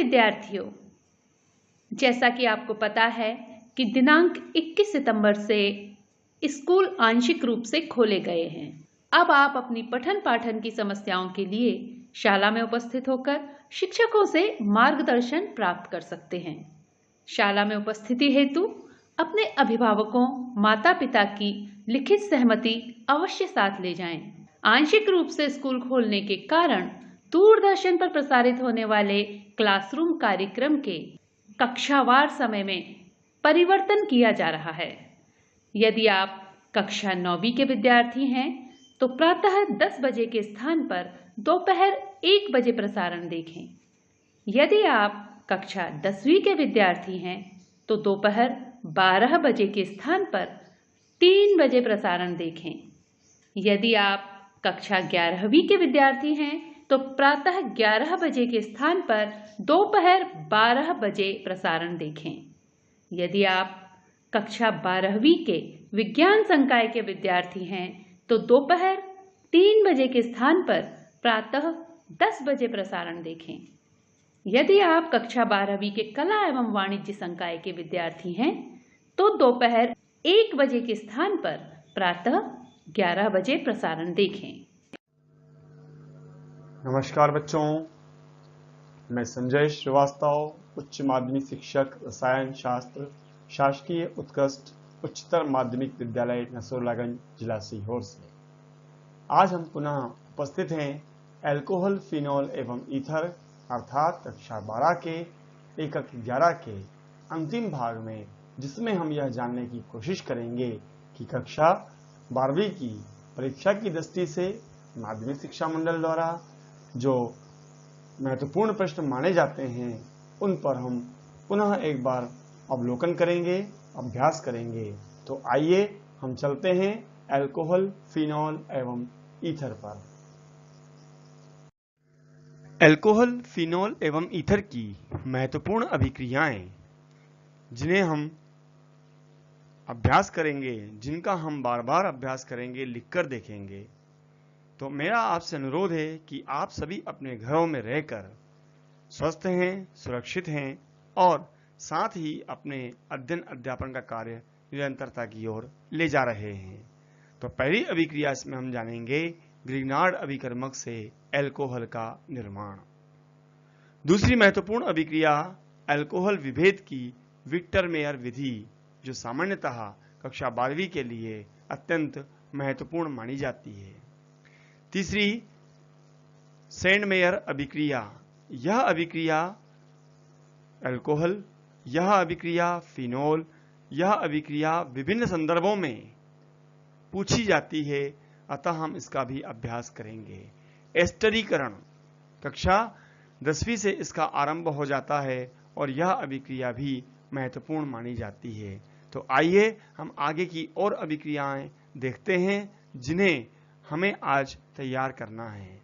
विद्यार्थियों, जैसा कि आपको पता है कि दिनांक 21 सितंबर से स्कूल आंशिक रूप से खोले गए हैं। अब आप अपनी पठन पाठन की समस्याओं के लिए शाला में उपस्थित होकर शिक्षकों से मार्गदर्शन प्राप्त कर सकते हैं। शाला में उपस्थिति हेतु अपने अभिभावकों, माता पिता की लिखित सहमति अवश्य साथ ले जाएं। आंशिक रूप से स्कूल खोलने के कारण दूरदर्शन पर प्रसारित होने वाले क्लासरूम कार्यक्रम के कक्षावार समय में परिवर्तन किया जा रहा है। यदि आप कक्षा 9वीं के विद्यार्थी हैं तो प्रातः 10 बजे के स्थान पर दोपहर 1 बजे प्रसारण देखें। यदि आप कक्षा 10वीं के विद्यार्थी हैं तो दोपहर 12 बजे के स्थान पर 3 बजे प्रसारण देखें। यदि आप कक्षा 11वीं के विद्यार्थी हैं तो प्रातः 11 बजे के स्थान पर दोपहर 12 बजे प्रसारण देखें। यदि आप कक्षा 12वीं के विज्ञान संकाय के विद्यार्थी हैं तो दोपहर 3 बजे के स्थान पर प्रातः 10 बजे प्रसारण देखें। यदि आप कक्षा 12वीं के कला एवं वाणिज्य संकाय के विद्यार्थी हैं तो दोपहर 1 बजे के स्थान पर प्रातः 11 बजे प्रसारण देखें। नमस्कार बच्चों, मैं संजय श्रीवास्तव, उच्च माध्यमिक शिक्षक रसायन शास्त्र, शासकीय उत्कृष्ट उच्चतर माध्यमिक विद्यालय नसरुल्लागंज, जिला सीहोर से। आज हम पुनः उपस्थित हैं अल्कोहल, फिनॉल एवं ईथर अर्थात कक्षा 12 के एकक 11 के अंतिम भाग में, जिसमें हम यह जानने की कोशिश करेंगे कि कक्षा 12वीं की परीक्षा की दृष्टि से माध्यमिक शिक्षा मंडल द्वारा जो महत्वपूर्ण प्रश्न माने जाते हैं उन पर हम पुनः एक बार अवलोकन करेंगे, अभ्यास करेंगे। तो आइए हम चलते हैं अल्कोहल, फिनॉल एवं ईथर पर। अल्कोहल, फिनॉल एवं ईथर की महत्वपूर्ण अभिक्रियाएं जिन्हें हम अभ्यास करेंगे, जिनका हम बार बार अभ्यास करेंगे, लिखकर देखेंगे। तो मेरा आपसे अनुरोध है कि आप सभी अपने घरों में रहकर स्वस्थ हैं, सुरक्षित हैं और साथ ही अपने अध्ययन अध्यापन का कार्य निरंतरता की ओर ले जा रहे हैं। तो पहली अभिक्रिया इसमें हम जानेंगे ग्रिग्नार्ड अभिकर्मक से अल्कोहल का निर्माण। दूसरी महत्वपूर्ण अभिक्रिया अल्कोहल विभेद की विक्टर मेयर विधि, जो सामान्यतः कक्षा 12वीं के लिए अत्यंत महत्वपूर्ण मानी जाती है। तीसरी सेंडमेयर अभिक्रिया। यह अभिक्रिया अल्कोहल, यह अभिक्रिया फिनॉल, यह अभिक्रिया विभिन्न संदर्भों में पूछी जाती है, अतः हम इसका भी अभ्यास करेंगे। एस्टरीकरण, कक्षा 10वीं से इसका आरंभ हो जाता है और यह अभिक्रिया भी महत्वपूर्ण मानी जाती है। तो आइए हम आगे की और अभिक्रियाएं देखते हैं जिन्हें हमें आज तैयार करना है।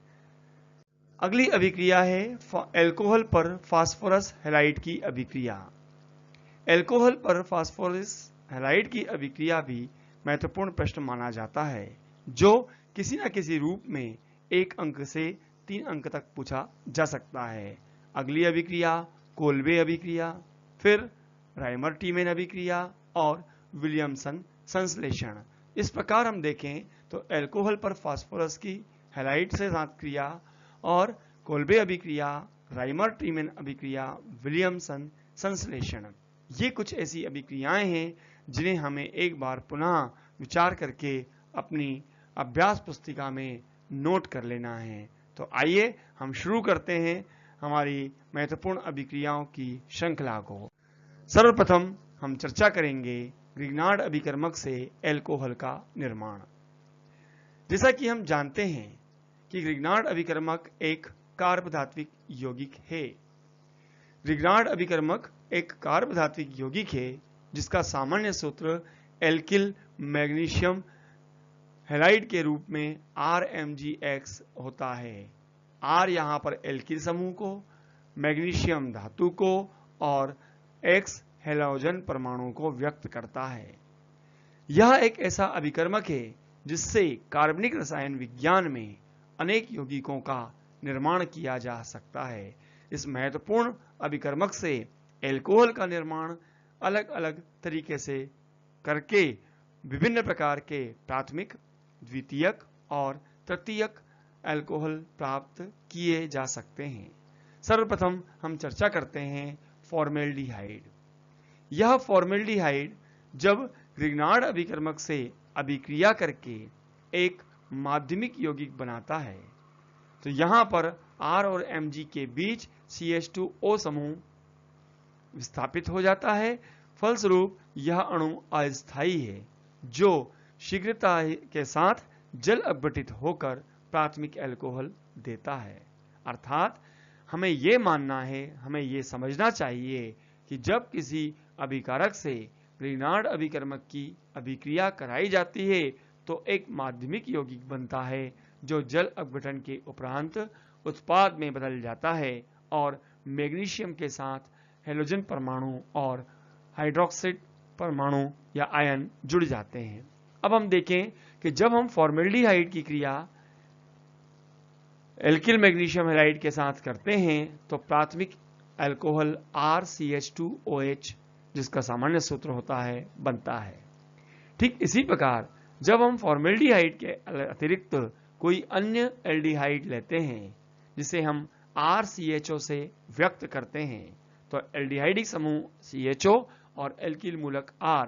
अगली अभिक्रिया है अल्कोहल पर फास्फोरस हैलाइड की अभिक्रिया। अल्कोहल पर फास्फोरस हैलाइड की अभिक्रिया भी महत्वपूर्ण प्रश्न माना जाता है, जो किसी न किसी रूप में 1 अंक से 3 अंक तक पूछा जा सकता है। अगली अभिक्रिया कोल्बे अभिक्रिया, फिर राइमर टीमेन अभिक्रिया और विलियमसन संश्लेषण। इस प्रकार हम देखें तो अल्कोहल पर फास्फोरस की हैलाइड से साथ क्रिया और कोल्बे अभिक्रिया, राइमर टीमेन अभिक्रिया, विलियमसन संश्लेषण, ये कुछ ऐसी अभिक्रियाएं हैं जिन्हें हमें एक बार पुनः विचार करके अपनी अभ्यास पुस्तिका में नोट कर लेना है। तो आइए हम शुरू करते हैं हमारी महत्वपूर्ण अभिक्रियाओं की श्रृंखला को। सर्वप्रथम हम चर्चा करेंगे ग्रिग्नार्ड अभिकर्मक से अल्कोहल का निर्माण। जैसा कि हम जानते हैं कि ग्रिग्नार्ड अभिकर्मक एक कार्बधात्विक यौगिक है। ग्रिग्नार्ड अभिकर्मक एक कार्बधात्विक यौगिक है जिसका सामान्य सूत्र एल्किल मैग्नीशियम हैलाइड के रूप में RMgX होता है। R यहाँ पर एल्किल समूह को, मैग्नीशियम धातु को और X हैलोजन परमाणु को व्यक्त करता है। यह एक ऐसा अभिकर्मक है जिससे कार्बनिक रसायन विज्ञान में अनेक यौगिकों का निर्माण किया जा सकता है। इस महत्वपूर्ण अभिकर्मक से एल्कोहल का निर्माण अलग अलग तरीके से करके विभिन्न प्रकार के प्राथमिक, द्वितीयक और तृतीयक एल्कोहल प्राप्त किए जा सकते हैं। सर्वप्रथम हम चर्चा करते हैं फॉर्मेल्डिहाइड। यह फॉर्मेल्डिहाइड जब ग्रिग्नार्ड अभिकर्मक से अभिक्रिया करके एक माध्यमिक यौगिक बनाता है तो यहां पर R और Mg के बीच CH2O समूह विस्थापित हो जाता है। फलस्वरूप यह अणु अस्थायी है जो शीघ्रता के साथ जल अपघटित होकर प्राथमिक एल्कोहल देता है। अर्थात हमें यह मानना है, हमें यह समझना चाहिए कि जब किसी अभिकारक से ग्रिग्नार्ड अभिकर्मक की अभिक्रिया कराई जाती है तो एक माध्यमिक यौगिक बनता है जो जल अपघटन के उपरांत उत्पाद में बदल जाता है और मैग्नीशियम के साथ हेलोजन परमाणु और हाइड्रोक्साइड परमाणु या आयन जुड़ जाते हैं। अब हम देखें कि जब हम फॉर्मेल्डिहाइड की क्रिया एल्किल मैग्नीशियम हैलाइड के साथ करते हैं तो प्राथमिक एल्कोहल RCH2OH जिसका सामान्य सूत्र होता है बनता है। ठीक इसी प्रकार जब हम फॉर्मेल्डिहाइड के अतिरिक्त कोई अन्य एल्डिहाइड लेते हैं जिसे हम RCHO से व्यक्त करते हैं तो एल्डिहाइडिक समूह CHO और एल्किल मूलक R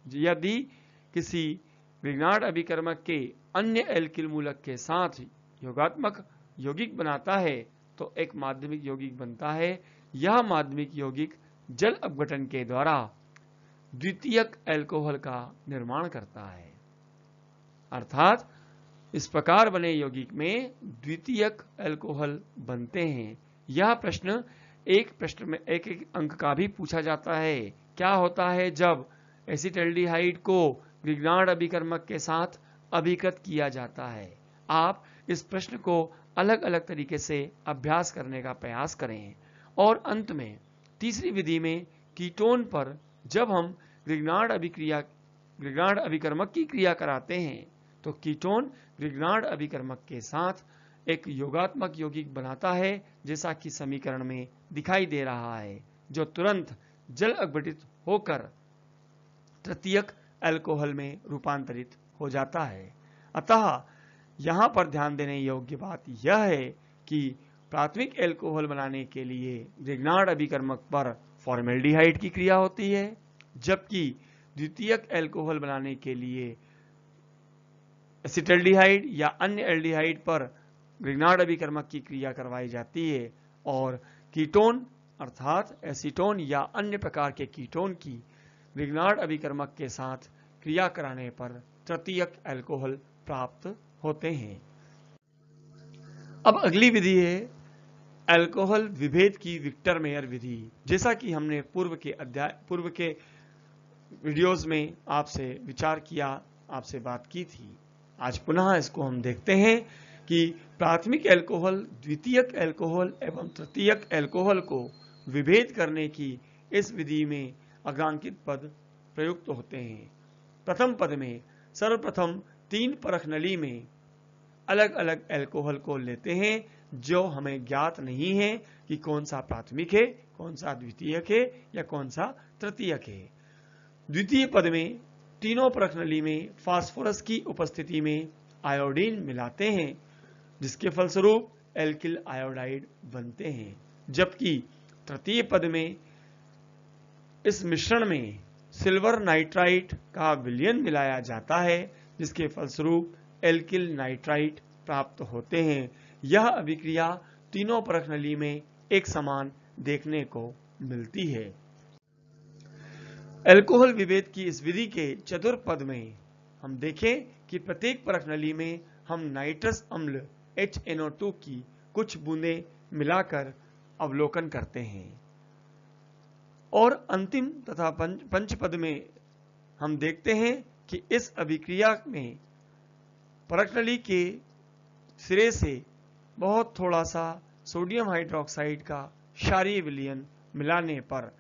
यदि किसी ग्रिग्नार्ड अभिकर्मक के अन्य एल्किल मूलक के साथ योगात्मक यौगिक बनाता है तो एक माध्यमिक यौगिक बनता है। यह माध्यमिक यौगिक जल अपघटन के द्वारा द्वितीयक एल्कोहल का निर्माण करता है। अर्थात इस प्रकार बने यौगिक में द्वितीयक एल्कोहल बनते हैं। यह प्रश्न में एक अंक का भी पूछा जाता है। क्या होता है जब एसिटाल्डिहाइड को ग्रिग्नार्ड अभिकर्मक के साथ अभिकृत किया जाता है? आप इस प्रश्न को अलग अलग तरीके से अभ्यास करने का प्रयास करें और अंत में तीसरी विधि में कीटोन पर जब हम ग्रिग्नार्ड अभिकर्मक की क्रिया कराते हैं तो कीटोन ग्रिग्नार्ड अभिकर्मक के साथ एक योगात्मक यौगिक बनाता है जैसा कि समीकरण में दिखाई दे रहा है, जो तुरंत जल अपघटित होकर तृतीयक एल्कोहल में रूपांतरित हो जाता है। अतः यहां पर ध्यान देने योग्य बात यह है कि प्राथमिक एल्कोहल बनाने के लिए ग्रिग्नार्ड अभिकर्मक पर फॉर्मेल्डिहाइड की क्रिया होती है, जबकि द्वितीयक एल्कोहल बनाने के लिए एसिटाल्डिहाइड या अन्य एल्डिहाइड पर ग्रिग्नार्ड अभिकर्मक की क्रिया करवाई जाती है और कीटोन अर्थात एसीटोन या अन्य प्रकार के कीटोन की ग्रिग्नार्ड अभिकर्मक के साथ क्रिया कराने पर तृतीयक एल्कोहल प्राप्त होते हैं। अब अगली विधि है एल्कोहल विभेद की विक्टर मेयर विधि। जैसा कि हमने पूर्व के वीडियोस में आपसे विचार किया, आपसे बात की थी, आज पुनः इसको हम देखते हैं कि प्राथमिक एल्कोहल, द्वितीयक एल्कोहल एवं तृतीयक एल्कोहल को विभेद करने की इस विधि में अग्रांकित पद प्रयुक्त होते हैं। प्रथम पद में सर्वप्रथम 3 परख नली में अलग अलग एल्कोहल को लेते हैं जो हमें ज्ञात नहीं है कि कौन सा प्राथमिक है, कौन सा द्वितीयक है या कौन सा तृतीयक है। द्वितीय पद में तीनों परख नली में फास्फोरस की उपस्थिति में आयोडीन मिलाते हैं जिसके फलस्वरूप एल्किल आयोडाइड बनते हैं, जबकि तृतीय पद में इस मिश्रण में सिल्वर नाइट्राइट का विलयन मिलाया जाता है जिसके फलस्वरूप एल्किल नाइट्राइट प्राप्त होते हैं। यह अभिक्रिया तीनों परख नली में एक समान देखने को मिलती है। एल्कोहल विभेद की इस विधि के चतुर्थ पद में हम देखें कि प्रत्येक परख नली में हम नाइट्रस अम्ल HNO2 की कुछ बूंदें मिलाकर अवलोकन करते हैं और अंतिम तथा पंच पद में हम देखते हैं कि इस अभिक्रिया में परख नली के सिरे से बहुत थोड़ा सा सोडियम हाइड्रोक्साइड का क्षारीय विलयन मिलाने पर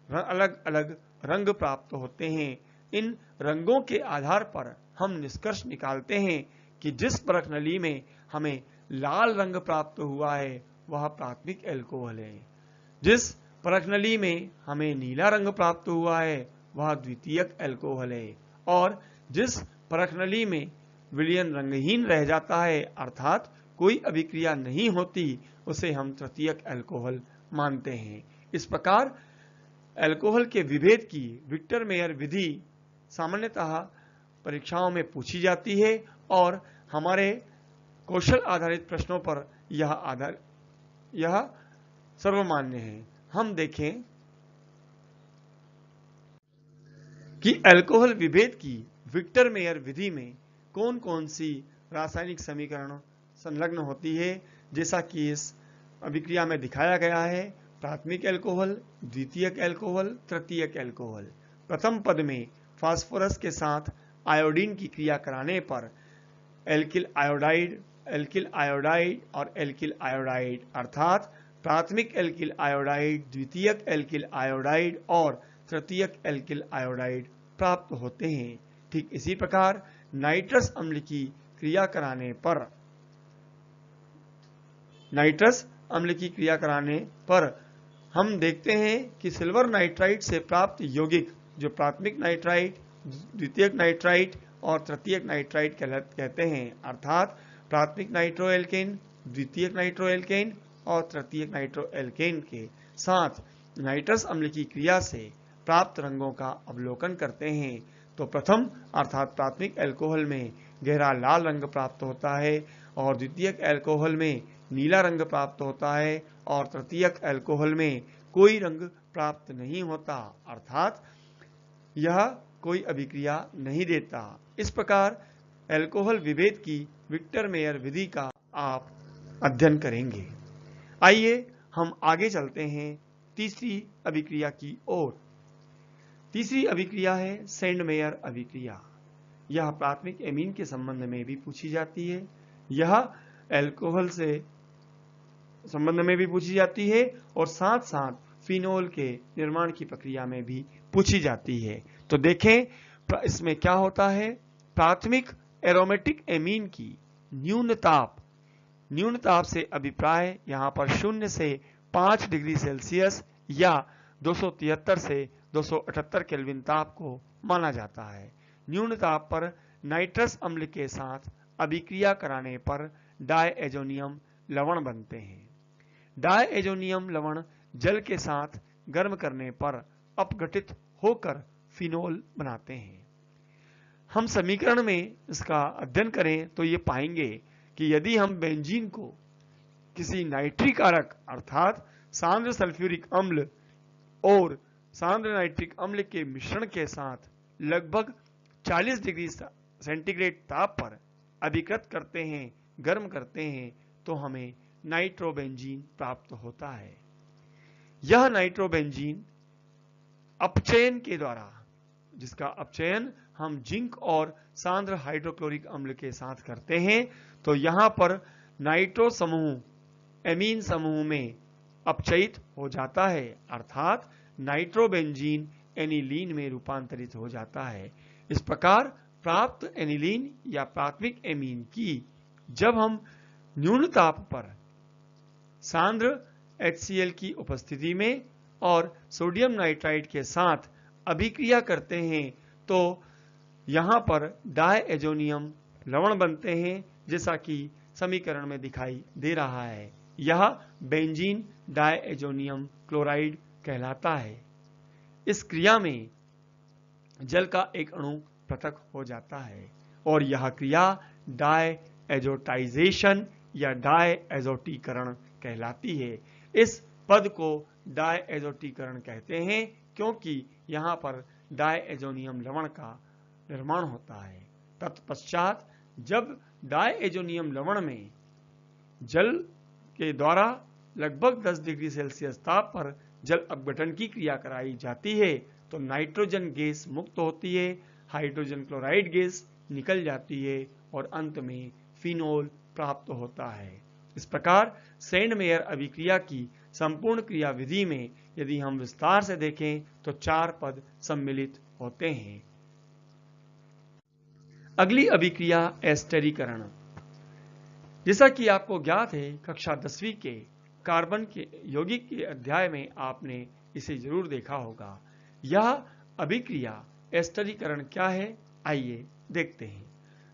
अलग अलग रंग प्राप्त होते हैं। इन रंगों के आधार पर हम निष्कर्ष निकालते हैं कि जिस परख नली में हमें लाल रंग प्राप्त हुआ है वह प्राथमिक एल्कोहल है जिस परखनली में हमें नीला रंग प्राप्त हुआ है वह द्वितीयक अल्कोहल है, और जिस परखनली में विलयन रंगहीन रह जाता है अर्थात कोई अभिक्रिया नहीं होती उसे हम तृतीयक अल्कोहल मानते हैं। इस प्रकार अल्कोहल के विभेद की विक्टर मेयर विधि सामान्यतः परीक्षाओं में पूछी जाती है और हमारे कौशल आधारित प्रश्नों पर यह सर्वमान्य है। हम देखें कि अल्कोहल विभेद की विक्टर मेयर विधि में कौन कौन सी रासायनिक समीकरण संलग्न होती है। जैसा कि इस अभिक्रिया में दिखाया गया है, प्राथमिक अल्कोहल, द्वितीयक अल्कोहल, तृतीयक अल्कोहल। प्रथम पद में फास्फोरस के साथ आयोडीन की क्रिया कराने पर एल्किल आयोडाइड और एल्किल आयोडाइड अर्थात प्राथमिक एल्किल आयोडाइड, द्वितीयक एल्किल आयोडाइड और तृतीयक एल्किल आयोडाइड प्राप्त होते हैं। ठीक इसी प्रकार नाइट्रस अम्ल की क्रिया कराने पर हम देखते हैं कि सिल्वर नाइट्राइड से प्राप्त यौगिक जो प्राथमिक नाइट्राइड, द्वितीयक नाइट्राइड और तृतीयक नाइट्राइड कहते हैं, अर्थात प्राथमिक नाइट्रोएल्केन, द्वितीयक नाइट्रोएल्केन और तृतीयक नाइट्रोएल्केन के साथ नाइट्रस अम्ल की क्रिया से प्राप्त रंगों का अवलोकन करते हैं तो प्रथम अर्थात प्राथमिक अल्कोहल में गहरा लाल रंग प्राप्त होता है और द्वितीयक अल्कोहल में नीला रंग प्राप्त होता है और तृतीयक अल्कोहल में कोई रंग प्राप्त नहीं होता, अर्थात यह कोई अभिक्रिया नहीं देता। इस प्रकार अल्कोहल विभेद की विक्टर मेयर विधि का आप अध्ययन करेंगे। आइए हम आगे चलते हैं तीसरी अभिक्रिया की ओर। तीसरी अभिक्रिया है सेंड मेयर अभिक्रिया। यह प्राथमिक एमीन के संबंध में भी पूछी जाती है, यह अल्कोहल से संबंध में भी पूछी जाती है और साथ साथ फिनोल के निर्माण की प्रक्रिया में भी पूछी जाती है। तो देखें इसमें क्या होता है। प्राथमिक एरोमेटिक एमीन की न्यून ताप से अभिप्राय यहां पर 0 से 5 डिग्री सेल्सियस या 273 से 278 केल्विन ताप को माना जाता है। न्यून ताप पर नाइट्रस अम्ल के साथ अभिक्रिया कराने पर डायएजोनियम लवण बनते हैं। डायएजोनियम लवण जल के साथ गर्म करने पर अपघटित होकर फिनोल बनाते हैं। हम समीकरण में इसका अध्ययन करें तो ये पाएंगे कि यदि हम बेंजीन को किसी नाइट्रिक कारक अर्थात सांद्र सल्फ्यूरिक अम्ल और सांद्र नाइट्रिक अम्ल के मिश्रण के साथ लगभग 40 डिग्री सेंटीग्रेड ताप पर अभिकृत करते हैं, गर्म करते हैं, तो हमें नाइट्रोबेंजीन प्राप्त होता है। यह नाइट्रोबेंजीन अपचयन के द्वारा, जिसका अपचयन हम जिंक और सांद्र हाइड्रोक्लोरिक अम्ल के साथ करते हैं, तो यहां पर नाइट्रो समूह एमीन समूह में अपचयित हो जाता है, अर्थात नाइट्रोबेंजीन एनिलीन में रूपांतरित हो जाता है। इस प्रकार प्राप्त एनिलीन या प्राथमिक एमीन की जब हम न्यून ताप पर सांद्र HCl की उपस्थिति में और सोडियम नाइट्राइड के साथ अभिक्रिया करते हैं तो यहां पर डायएजोनियम लवण बनते हैं, जैसा कि समीकरण में दिखाई दे रहा है। यह बेंजीन डायएजोनियम क्लोराइड कहलाता है। इस क्रिया में जल का एक अणु पृथक हो जाता है और यह क्रिया डायएजोटाइजेशन या डायएजोटीकरण कहलाती है। इस पद को डायएजोटीकरण कहते हैं क्योंकि यहां पर डायएजोनियम लवण का निर्माण होता है। तत्पश्चात जब डायएजोनियम लवण में जल के द्वारा लगभग 10 डिग्री सेल्सियस ताप पर जल अपघटन की क्रिया कराई जाती है तो नाइट्रोजन गैस मुक्त होती है, हाइड्रोजन क्लोराइड गैस निकल जाती है और अंत में फिनोल प्राप्त होता है। इस प्रकार सेंड मेयर अभिक्रिया की संपूर्ण क्रिया विधि में यदि हम विस्तार से देखें तो 4 पद सम्मिलित होते हैं। अगली अभिक्रिया एस्टरीकरण। जैसा कि आपको ज्ञात है, कक्षा 10वीं के कार्बन के यौगिक के अध्याय में आपने इसे जरूर देखा होगा। यह अभिक्रिया एस्टरीकरण क्या है, आइए देखते हैं।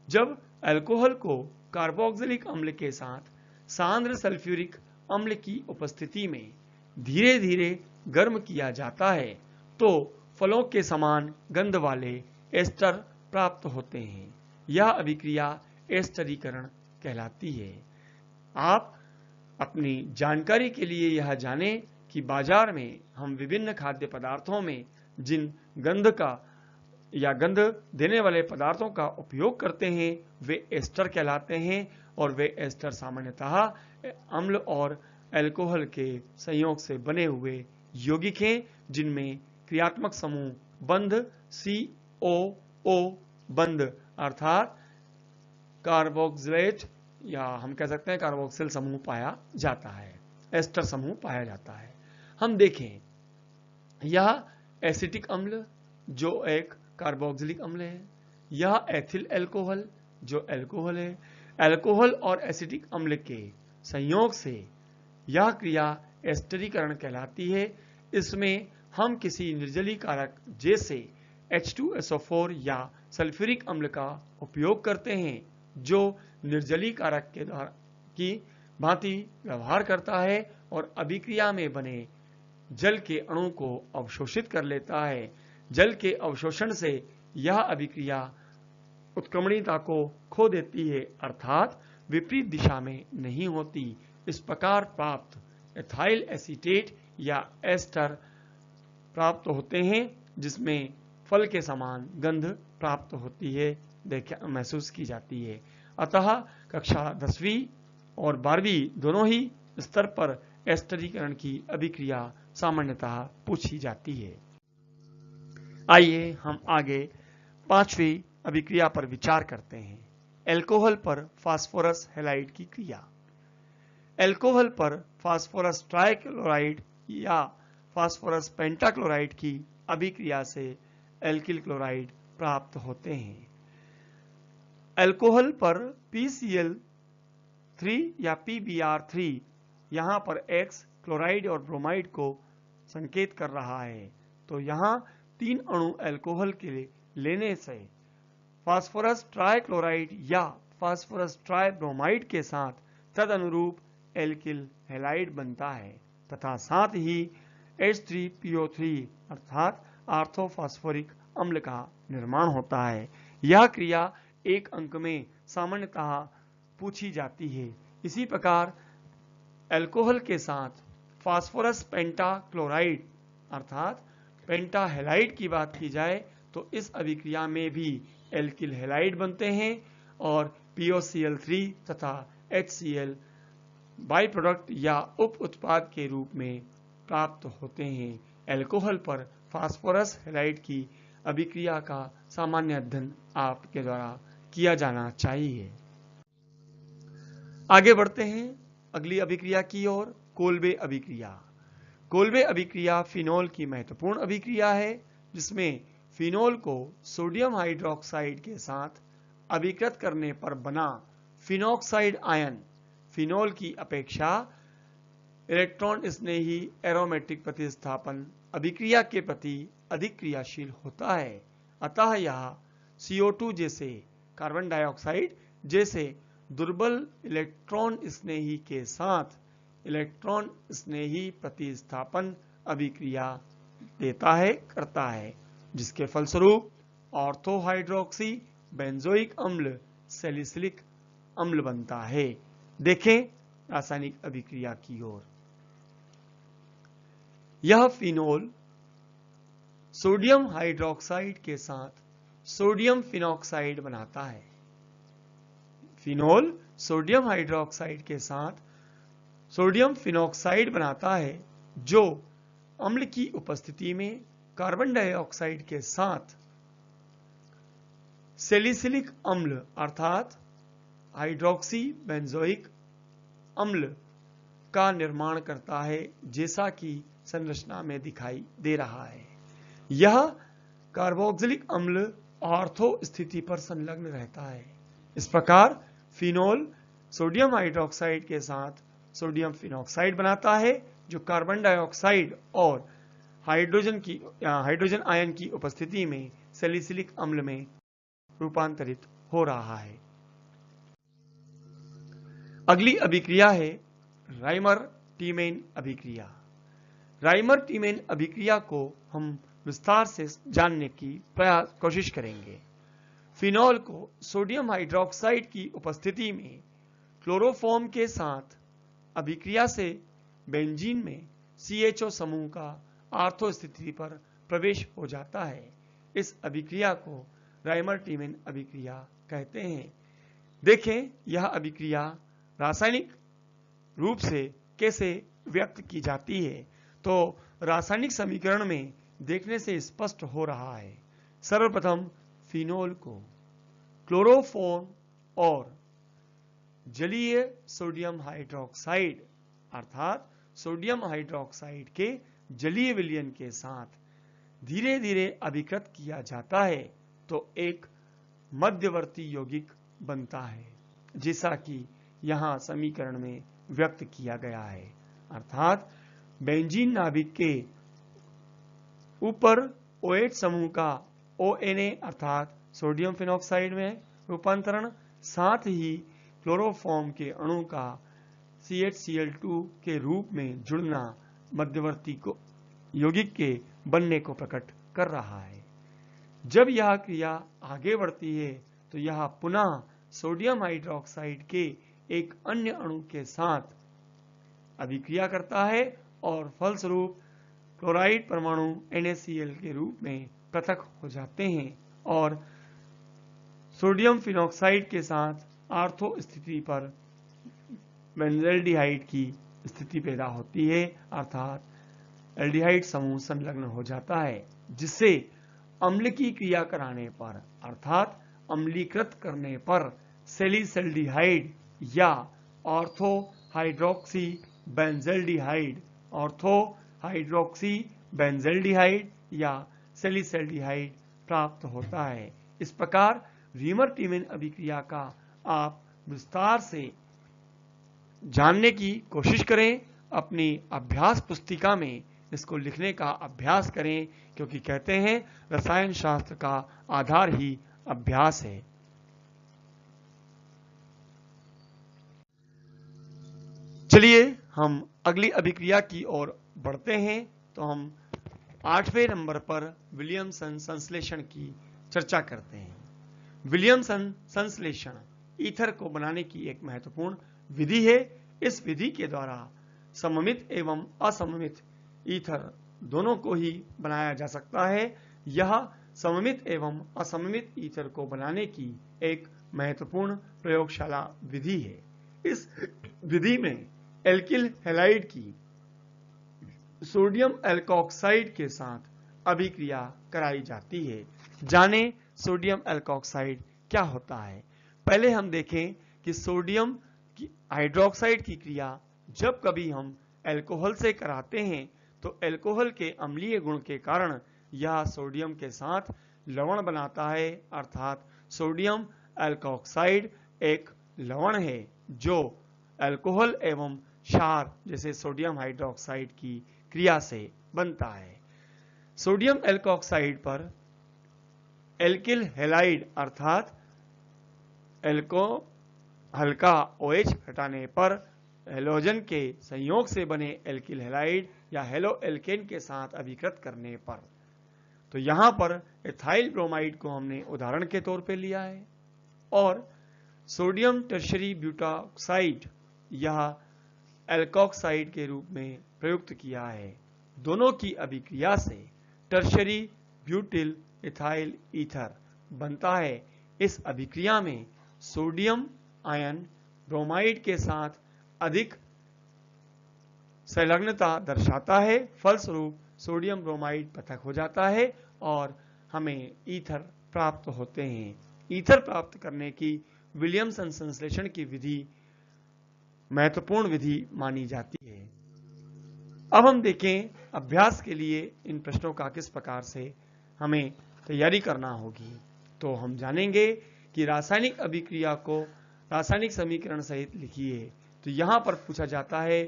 जब अल्कोहल को कार्बोक्सिलिक अम्ल के साथ सांद्र सल्फ्यूरिक अम्ल की उपस्थिति में धीरे धीरे गर्म किया जाता है तो फलों के समान गंध वाले एस्टर प्राप्त होते हैं। यह अभिक्रिया एस्टरीकरण कहलाती है। आप अपनी जानकारी के लिए यह जानें कि बाजार में हम विभिन्न खाद्य पदार्थों में जिन गंध का या गंध देने वाले पदार्थों का उपयोग करते हैं वे एस्टर कहलाते हैं, और वे एस्टर सामान्यतः अम्ल और अल्कोहल के संयोग से बने हुए यौगिक हैं जिनमें क्रियात्मक समूह बंध COO बंध अर्थात कार्बोक्सिलेट या हम कह सकते हैं कार्बोक्सिल समूह पाया जाता है, एस्टर समूह पाया जाता है। हम देखें, यह एसिटिक अम्ल जो एक कार्बोक्सिलिक अम्ल है, यह एथिल अल्कोहल जो अल्कोहल है। अल्कोहल और एसिटिक अम्ल के संयोग से यह क्रिया एस्टरीकरण कहलाती है। इसमें हम किसी निर्जलीकारक जैसे H2SO4 या सल्फ्यूरिक अम्ल का उपयोग करते हैं जो निर्जलीकारक के द्वारा की भांति व्यवहार करता है और अभिक्रिया में बने जल के अणु को अवशोषित कर लेता है। जल के अवशोषण से यह अभिक्रिया उत्क्रमणीयता को खो देती है, अर्थात विपरीत दिशा में नहीं होती। इस प्रकार प्राप्त एथाइल एसीटेट या एस्टर प्राप्त होते हैं जिसमें फल के समान गंध प्राप्त होती है, महसूस की जाती है। अतः कक्षा 10वीं और 12वीं दोनों ही स्तर पर एस्टरीकरण की अभिक्रिया सामान्यतः पूछी जाती है। आइए हम आगे 5वीं अभिक्रिया पर विचार करते हैं। अल्कोहल पर फास्फोरस हैलाइड की क्रिया। अल्कोहल पर फास्फोरस ट्राइक्लोराइड या फास्फोरस पेंटाक्लोराइड की अभिक्रिया से एल्किल क्लोराइड प्राप्त होते हैं। अल्कोहल पर PCl3 या PBr3 यहां पर X क्लोराइड और ब्रोमाइड को संकेत कर रहा है, तो यहां 3 अणु अल्कोहल के लेने से फास्फोरस ट्राइक्लोराइड या फास्फोरस ट्राइब्रोमाइड के साथ तदनुरूप एल्किल हैलाइड बनता है तथा साथ ही H3PO3 अर्थात आर्थोफॉस्फोरिक अम्ल का निर्माण होता है। यह क्रिया एक अंक में सामान्यतः पूछी जाती है। इसी प्रकार अल्कोहल के साथ फास्फोरस पेंटाक्लोराइड अर्थात पेंटा हैलाइड की बात की जाए तो इस अभिक्रिया में भी एल्किल हैलाइड बनते हैं और POCl3 तथा HCl बाई प्रोडक्ट या उप उत्पाद के रूप में प्राप्त होते हैं। अल्कोहल पर फास्फोरस हैलाइड की अभिक्रिया का सामान्य अध्ययन आपके द्वारा किया जाना चाहिए। आगे बढ़ते हैं अगली अभिक्रिया की ओर, कोल्बे अभिक्रिया। कोल्बे अभिक्रिया फिनोल की महत्वपूर्ण अभिक्रिया है जिसमें फिनोल को सोडियम हाइड्रोक्साइड के साथ अभिकृत करने पर बना फिनोक्साइड आयन फिनोल की अपेक्षा इलेक्ट्रॉन स्नेही एरोमेटिक प्रतिस्थापन अभिक्रिया के प्रति अधिक क्रियाशील होता है। अतः यह CO2 जैसे कार्बन डाइऑक्साइड जैसे दुर्बल इलेक्ट्रॉन स्नेही के साथ इलेक्ट्रॉन स्नेही प्रतिस्थापन अभिक्रिया करता है, जिसके फलस्वरूप ऑर्थोहाइड्रोक्सी बेंजोइक अम्ल सैलिसिलिक अम्ल बनता है। देखें रासायनिक अभिक्रिया की ओर। यह फिनोल सोडियम हाइड्रोक्साइड के साथ सोडियम फिनोक्साइड बनाता है। फिनोल सोडियम हाइड्रोक्साइड के साथ सोडियम फिनोक्साइड बनाता है जो अम्ल की उपस्थिति में कार्बन डाइऑक्साइड के साथ सैलिसिलिक अम्ल अर्थात हाइड्रोक्सी बेंजोइक अम्ल का निर्माण करता है, जैसा कि संरचना में दिखाई दे रहा है। यह कार्बोक्सिलिक अम्ल ऑर्थो स्थिति पर संलग्न रहता है। इस प्रकार फिनोल सोडियम हाइड्रोक्साइड के साथ सोडियम फिनॉक्साइड बनाता है, जो कार्बन डाइऑक्साइड और हाइड्रोजन आयन की उपस्थिति में सैलिसिलिक अम्ल में रूपांतरित हो रहा है। अगली अभिक्रिया है राइमर-टीमेन अभिक्रिया। राइमर-टीमेन अभिक्रिया को हम विस्तार से जानने की कोशिश करेंगे। फिनॉल को सोडियम हाइड्रोक्साइड की उपस्थिति में क्लोरोफॉर्म के साथ अभिक्रिया से बेंजीन में CHO समूह का आर्थो स्थिति पर प्रवेश हो जाता है। इस अभिक्रिया को राइमर-टीमेन अभिक्रिया कहते हैं। देखें यह अभिक्रिया रासायनिक रूप से कैसे व्यक्त की जाती है, तो रासायनिक समीकरण में देखने से स्पष्ट हो रहा है। सर्वप्रथम फिनोल को क्लोरोफॉर्म और जलीय सोडियम हाइड्रोक्साइड अर्थात सोडियम हाइड्रोक्साइड के जलीय विलयन के साथ धीरे धीरे अभिकृत किया जाता है तो एक मध्यवर्ती यौगिक बनता है, जैसा कि यहां समीकरण में व्यक्त किया गया है। अर्थात बेंजीन नाभिक के ऊपर OH समूह का ONA अर्थात सोडियम फिनॉक्साइड में रूपांतरण, साथ ही क्लोरोफॉर्म के अणु का CHCl2 के रूप में जुड़ना मध्यवर्ती को यौगिक के बनने को प्रकट कर रहा है। जब यह क्रिया आगे बढ़ती है तो यह पुनः सोडियम हाइड्रोक्साइड के एक अन्य अणु के साथ अभिक्रिया करता है और फलस्वरूप क्लोराइड परमाणु NaCl के रूप में पृथक हो जाते हैं और सोडियम फिनॉक्साइड के साथ आर्थो स्थिति पर बेंजल्डिहाइड की स्थिति पैदा होती है, अर्थात एल्डिहाइड समूह संलग्न हो जाता है, जिससे अम्ल की क्रिया कराने पर अर्थात अम्लीकृत करने पर सैलिसल्डिहाइड या ऑर्थो हाइड्रोक्सी बेंजल्डिहाइड या सैलिसल्डिहाइड प्राप्त होता है। इस प्रकार राइमर-टीमेन अभिक्रिया का आप विस्तार से जानने की कोशिश करें। अपनी अभ्यास पुस्तिका में इसको लिखने का अभ्यास करें, क्योंकि कहते हैं रसायन शास्त्र का आधार ही अभ्यास है। चलिए हम अगली अभिक्रिया की ओर बढ़ते हैं। तो हम 8वें नंबर पर विलियमसन संश्लेषण की चर्चा करते हैं। विलियमसन संश्लेषण ईथर को बनाने की एक महत्वपूर्ण विधि है। इस विधि के द्वारा सममित एवं असममित ईथर दोनों को ही बनाया जा सकता है। यह सममित एवं असममित ईथर को बनाने की एक महत्वपूर्ण प्रयोगशाला विधि है। इस विधि में एल्किल हैलाइड की सोडियम एल्कोक्साइड के साथ अभिक्रिया कराई जाती है। जाने सोडियम एल्कोक्साइड क्या होता है। पहले हम देखें कि सोडियम हाइड्रोक्साइड की क्रिया जब कभी हम अल्कोहल से कराते हैं तो अल्कोहल के अम्लीय गुण के कारण यह सोडियम के साथ लवण बनाता है, अर्थात सोडियम एल्कोक्साइड एक लवण है जो अल्कोहल एवं क्षार जैसे सोडियम हाइड्रोक्साइड की क्रिया से बनता है। सोडियम एल्कोक्साइड पर एल्किल हैलाइड अर्थात एल्को हल्का OH हटाने पर हेलोजन के संयोग से बने एल्किल हैलाइड या हेलो एल्केन के साथ अभिकृत करने पर, तो यहां पर एथाइल ब्रोमाइड को हमने उदाहरण के तौर पे लिया है और सोडियम टर्शरी ब्यूटाक्साइड यह एल्कोक्साइड के रूप में प्रयुक्त किया है। दोनों की अभिक्रिया से टर्शरी ब्यूटिल इथाइल ईथर बनता है। इस अभिक्रिया में सोडियम आयन ब्रोमाइड के साथ अधिक संलग्नता दर्शाता है, फलस्वरूप सोडियम ब्रोमाइड पृथक हो जाता है और हमें ईथर प्राप्त होते हैं। ईथर प्राप्त करने की विलियमसन संश्लेषण की विधि महत्वपूर्ण विधि मानी जाती है। अब हम देखें अभ्यास के लिए इन प्रश्नों का किस प्रकार से हमें तैयारी करना होगी। तो हम जानेंगे कि रासायनिक अभिक्रिया को रासायनिक समीकरण सहित लिखिए। तो यहां पर पूछा जाता है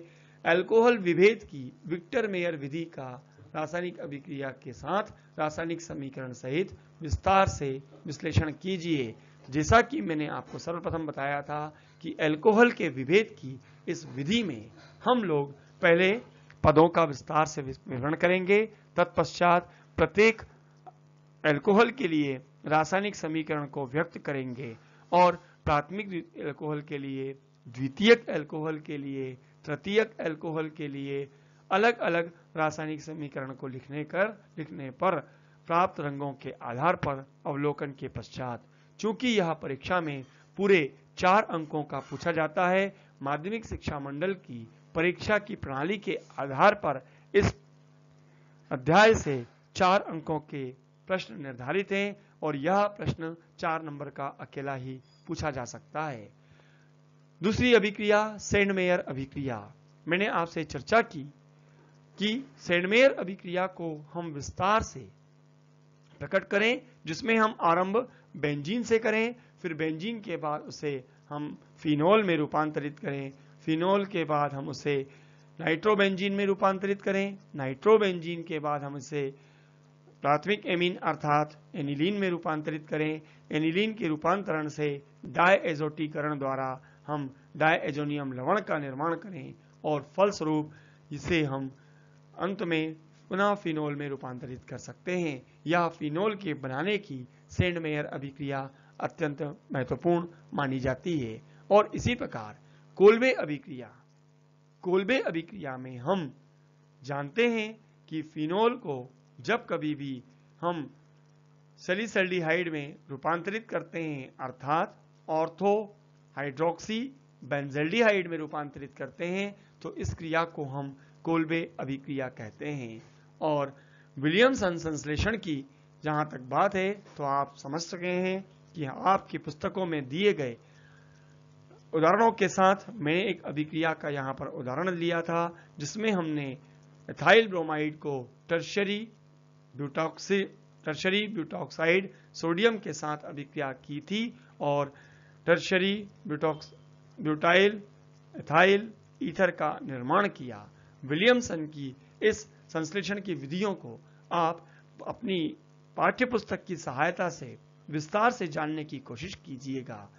अल्कोहल विभेद की विक्टर मेयर विधि का रासायनिक अभिक्रिया के साथ रासायनिक समीकरण सहित विस्तार से विश्लेषण कीजिए। जैसा कि मैंने आपको सर्वप्रथम बताया था कि अल्कोहल के विभेद की इस विधि में हम लोग पहले पदों का विस्तार से विवरण करेंगे, तत्पश्चात प्रत्येक अल्कोहल के लिए रासायनिक समीकरण को व्यक्त करेंगे और प्राथमिक अल्कोहल के लिए, द्वितीयक अल्कोहल के लिए, तृतीयक अल्कोहल के लिए अलग अलग रासायनिक समीकरण को लिखने पर प्राप्त रंगों के आधार पर अवलोकन के पश्चात, चूंकि यह परीक्षा में पूरे 4 अंकों का पूछा जाता है, माध्यमिक शिक्षा मंडल की परीक्षा की प्रणाली के आधार पर इस अध्याय से 4 अंकों के प्रश्न निर्धारित हैं और यह प्रश्न 4 नंबर का अकेला ही पूछा जा सकता है। दूसरी अभिक्रिया सेंडमेयर अभिक्रिया। मैंने आपसे चर्चा की कि सेंडमेयर अभिक्रिया को हम विस्तार से प्रकट करें, जिसमें हम आरंभ बेंजीन से करें, फिर बेंजीन के बाद उसे हम फिनोल में रूपांतरित करें, फिनोल के बाद हम उसे नाइट्रोबेंजीन में रूपांतरित करें, नाइट्रोबेंजीन के बाद हम इसे प्राथमिक एमीन अर्थात एनिलीन में रूपांतरित करें, एनिलीन के रूपांतरण से डायएजोटीकरण द्वारा हम डायएजोनियम लवण का निर्माण करें और फलस्वरूप इसे हम अंत में पुनः फिनोल में रूपांतरित कर सकते हैं। यह फिनोल के बनाने की सेंडमेयर अभिक्रिया अत्यंत महत्वपूर्ण मानी जाती है। और इसी प्रकार कोल्बे अभिक्रिया में हम जानते हैं कि फिनोल को जब कभी भी हम सैलिसल्डिहाइड में रूपांतरित करते हैं अर्थात ऑर्थो हाइड्रोक्सी बेंजल्डिहाइड में रूपांतरित करते हैं, तो इस क्रिया को हम कोल्बे अभिक्रिया कहते हैं। और विलियमसन संश्लेषण की जहां तक बात है तो आप समझ सके हैं कि आपकी पुस्तकों में दिए गए उदाहरणों के साथ मैंने एक अभिक्रिया का यहां पर उदाहरण लिया था, जिसमें हमने एथाइल ब्रोमाइड को टर्शरी ब्यूटॉक्साइड सोडियम के साथ अभिक्रिया की थी और टर्शरी ब्यूटाइल एथाइल ईथर का निर्माण किया। विलियमसन की इस संश्लेषण की विधियों को आप अपनी पाठ्यपुस्तक की सहायता से विस्तार से जानने की कोशिश कीजिएगा।